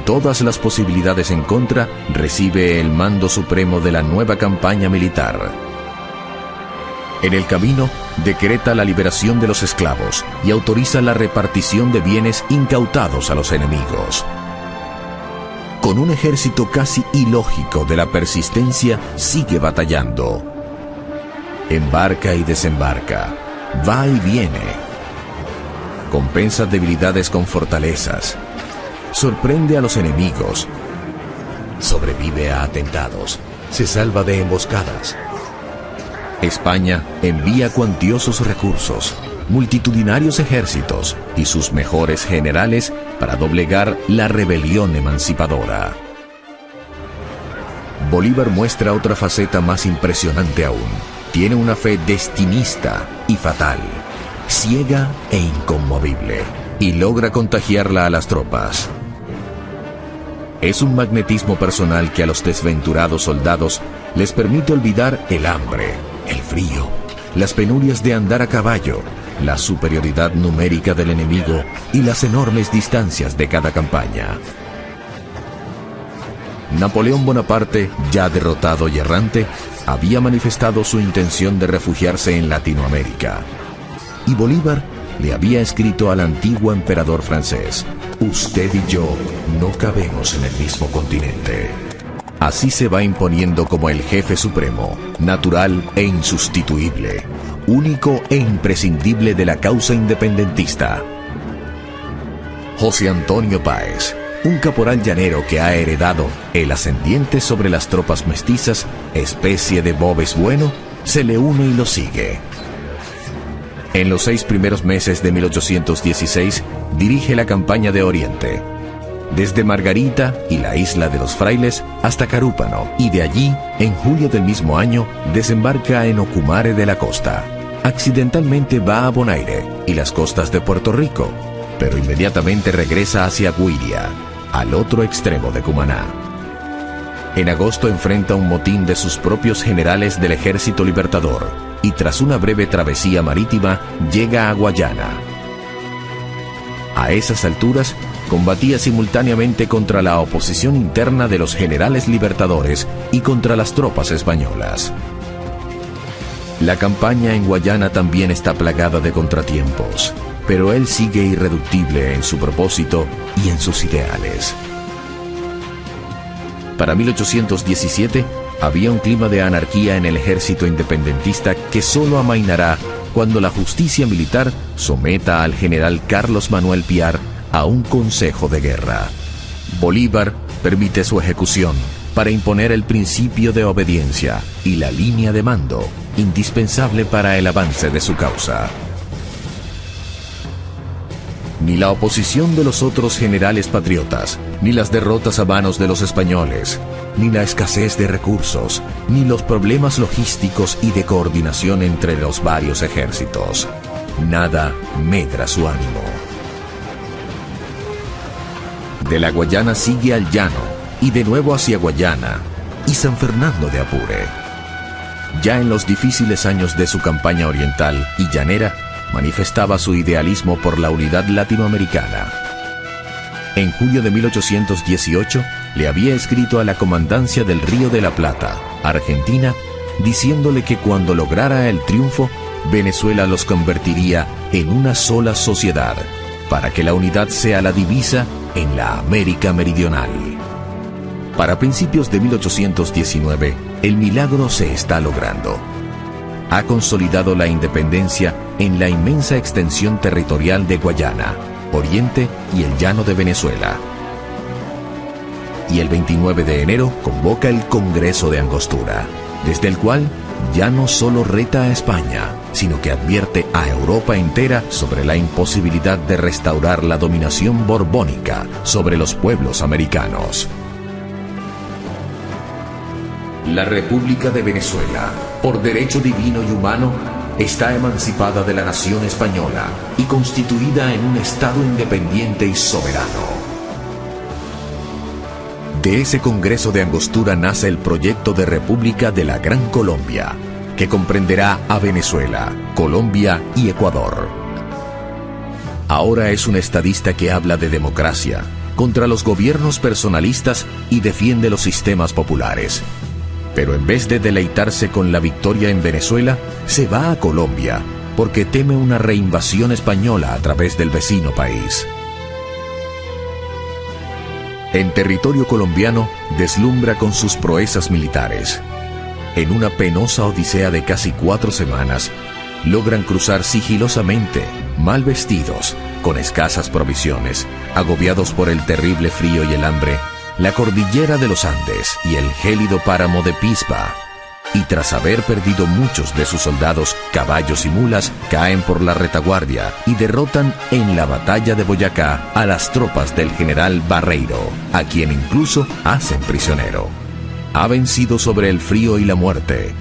todas las posibilidades en contra, recibe el mando supremo de la nueva campaña militar. En el camino, decreta la liberación de los esclavos y autoriza la repartición de bienes incautados a los enemigos. Con un ejército casi ilógico de la persistencia, sigue batallando. Embarca y desembarca, va y viene. Compensa debilidades con fortalezas. Sorprende a los enemigos. Sobrevive a atentados. Se salva de emboscadas. España envía cuantiosos recursos, multitudinarios ejércitos y sus mejores generales para doblegar la rebelión emancipadora. Bolívar muestra otra faceta más impresionante aún. Tiene una fe destinista y fatal, ciega e inconmovible, y logra contagiarla a las tropas. Es un magnetismo personal que a los desventurados soldados les permite olvidar el hambre, el frío, las penurias de andar a caballo, la superioridad numérica del enemigo y las enormes distancias de cada campaña. Napoleón Bonaparte, ya derrotado y errante, había manifestado su intención de refugiarse en Latinoamérica. Y Bolívar le había escrito al antiguo emperador francés: «Usted y yo no cabemos en el mismo continente». Así se va imponiendo como el jefe supremo, natural e insustituible, único e imprescindible de la causa independentista. José Antonio Páez, un caporal llanero que ha heredado el ascendiente sobre las tropas mestizas, especie de Bobes bueno, se le une y lo sigue. En los 6 primeros meses de 1816 dirige la campaña de Oriente, desde Margarita y la isla de los Frailes hasta Carúpano, y de allí, en julio del mismo año, desembarca en Ocumare de la Costa. Accidentalmente va a Bonaire y las costas de Puerto Rico, pero inmediatamente regresa hacia Güiria, al otro extremo de Cumaná. En agosto enfrenta un motín de sus propios generales del Ejército Libertador y tras una breve travesía marítima llega a Guayana. A esas alturas combatía simultáneamente contra la oposición interna de los generales libertadores y contra las tropas españolas. La campaña en Guayana también está plagada de contratiempos, pero él sigue irreductible en su propósito y en sus ideales. Para 1817 había un clima de anarquía en el ejército independentista que solo amainará cuando la justicia militar someta al general Carlos Manuel Piar a un consejo de guerra. Bolívar permite su ejecución para imponer el principio de obediencia y la línea de mando, indispensable para el avance de su causa. Ni la oposición de los otros generales patriotas, ni las derrotas a manos de los españoles, ni la escasez de recursos, ni los problemas logísticos y de coordinación entre los varios ejércitos. Nada medra su ánimo. De la Guayana sigue al llano, y de nuevo hacia Guayana, y San Fernando de Apure. Ya en los difíciles años de su campaña oriental y llanera, manifestaba su idealismo por la unidad latinoamericana. En julio de 1818, le había escrito a la comandancia del Río de la Plata, Argentina, diciéndole que cuando lograra el triunfo, Venezuela los convertiría en una sola sociedad, para que la unidad sea la divisa en la América Meridional. Para principios de 1819, el milagro se está logrando. Ha consolidado la independencia en la inmensa extensión territorial de Guayana, Oriente y el llano de Venezuela. Y el 29 de enero convoca el Congreso de Angostura, desde el cual ya no solo reta a España, sino que advierte a Europa entera sobre la imposibilidad de restaurar la dominación borbónica sobre los pueblos americanos. La República de Venezuela, por derecho divino y humano, está emancipada de la nación española y constituida en un Estado independiente y soberano. De ese Congreso de Angostura nace el proyecto de República de la Gran Colombia, que comprenderá a Venezuela, Colombia y Ecuador. Ahora es un estadista que habla de democracia, contra los gobiernos personalistas y defiende los sistemas populares. Pero en vez de deleitarse con la victoria en Venezuela, se va a Colombia porque teme una reinvasión española a través del vecino país. En territorio colombiano, deslumbra con sus proezas militares. En una penosa odisea de casi 4 semanas, logran cruzar sigilosamente, mal vestidos, con escasas provisiones, agobiados por el terrible frío y el hambre, la cordillera de los Andes y el gélido páramo de Pisba. Y tras haber perdido muchos de sus soldados, caballos y mulas, caen por la retaguardia y derrotan en la batalla de Boyacá a las tropas del general Barreiro, a quien incluso hacen prisionero. Ha vencido sobre el frío y la muerte.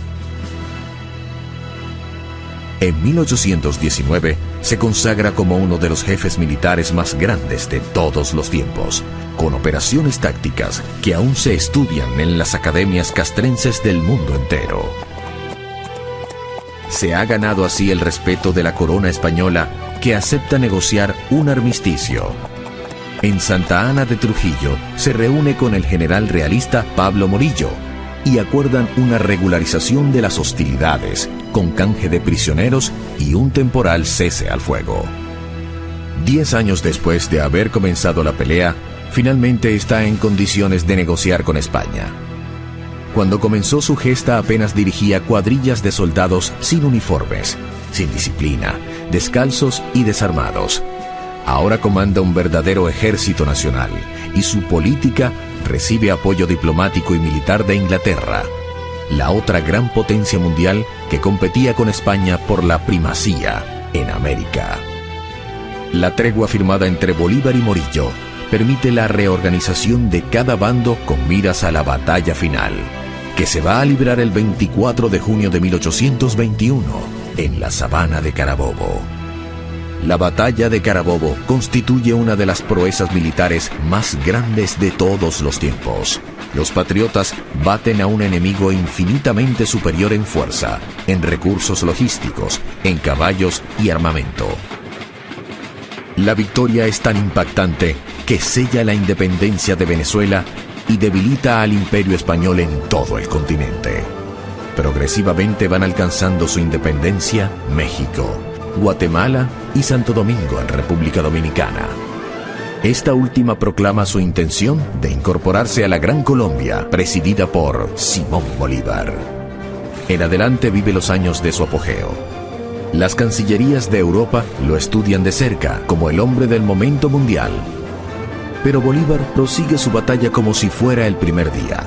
En 1819 se consagra como uno de los jefes militares más grandes de todos los tiempos, con operaciones tácticas que aún se estudian en las academias castrenses del mundo entero. Se ha ganado así el respeto de la corona española, que acepta negociar un armisticio. En Santa Ana de Trujillo se reúne con el general realista Pablo Morillo y acuerdan una regularización de las hostilidades, con canje de prisioneros y un temporal cese al fuego. 10 años después de haber comenzado la pelea, finalmente está en condiciones de negociar con España. Cuando comenzó su gesta apenas dirigía cuadrillas de soldados sin uniformes, sin disciplina, descalzos y desarmados. Ahora comanda un verdadero ejército nacional y su política recibe apoyo diplomático y militar de Inglaterra, la otra gran potencia mundial que competía con España por la primacía en América. La tregua firmada entre Bolívar y Morillo permite la reorganización de cada bando con miras a la batalla final, que se va a librar el 24 de junio de 1821 en la sabana de Carabobo. La batalla de Carabobo constituye una de las proezas militares más grandes de todos los tiempos. Los patriotas baten a un enemigo infinitamente superior en fuerza, en recursos logísticos, en caballos y armamento. La victoria es tan impactante que sella la independencia de Venezuela y debilita al imperio español en todo el continente. Progresivamente van alcanzando su independencia México, Guatemala y Santo Domingo en República Dominicana. Esta última proclama su intención de incorporarse a la Gran Colombia, presidida por Simón Bolívar. En adelante vive los años de su apogeo. Las cancillerías de Europa lo estudian de cerca como el hombre del momento mundial. Pero Bolívar prosigue su batalla como si fuera el primer día.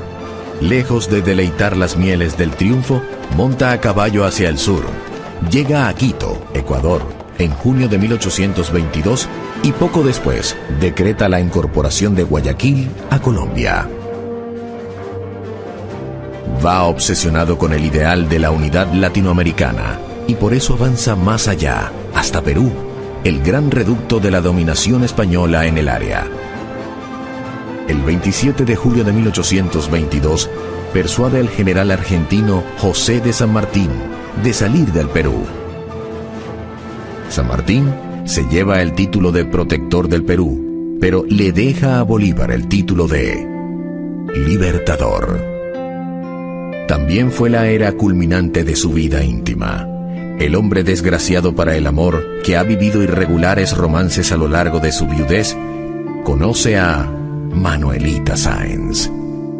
Lejos de deleitar las mieles del triunfo, monta a caballo hacia el sur. Llega a Quito, Ecuador, en junio de 1822 y poco después decreta la incorporación de Guayaquil a Colombia. Va obsesionado con el ideal de la unidad latinoamericana y por eso avanza más allá, hasta Perú, el gran reducto de la dominación española en el área. El 27 de julio de 1822 persuade al general argentino José de San Martín de salir del Perú. San Martín se lleva el título de protector del Perú, pero le deja a Bolívar el título de libertador. También fue la era culminante de su vida íntima. El hombre desgraciado para el amor, que ha vivido irregulares romances a lo largo de su viudez, conoce a Manuelita Sáenz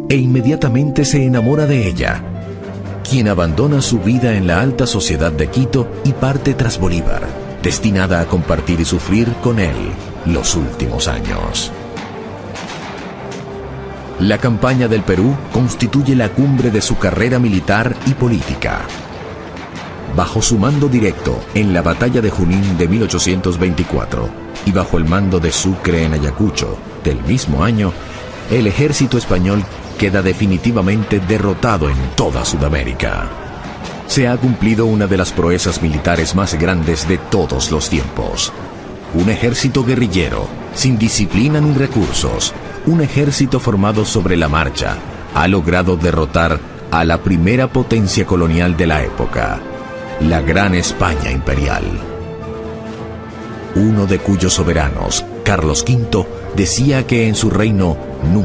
e inmediatamente se enamora de ella, quien abandona su vida en la alta sociedad de Quito y parte tras Bolívar, destinada a compartir y sufrir con él los últimos años. La campaña del Perú constituye la cumbre de su carrera militar y política. Bajo su mando directo en la batalla de Junín de 1824 y bajo el mando de Sucre en Ayacucho del mismo año, el ejército español queda definitivamente derrotado en toda Sudamérica. Se ha cumplido una de las proezas militares más grandes de todos los tiempos. Un ejército guerrillero, sin disciplina ni recursos, un ejército formado sobre la marcha, ha logrado derrotar a la primera potencia colonial de la época, la Gran España Imperial. Uno de cuyos soberanos, Carlos V, decía que en su reino nunca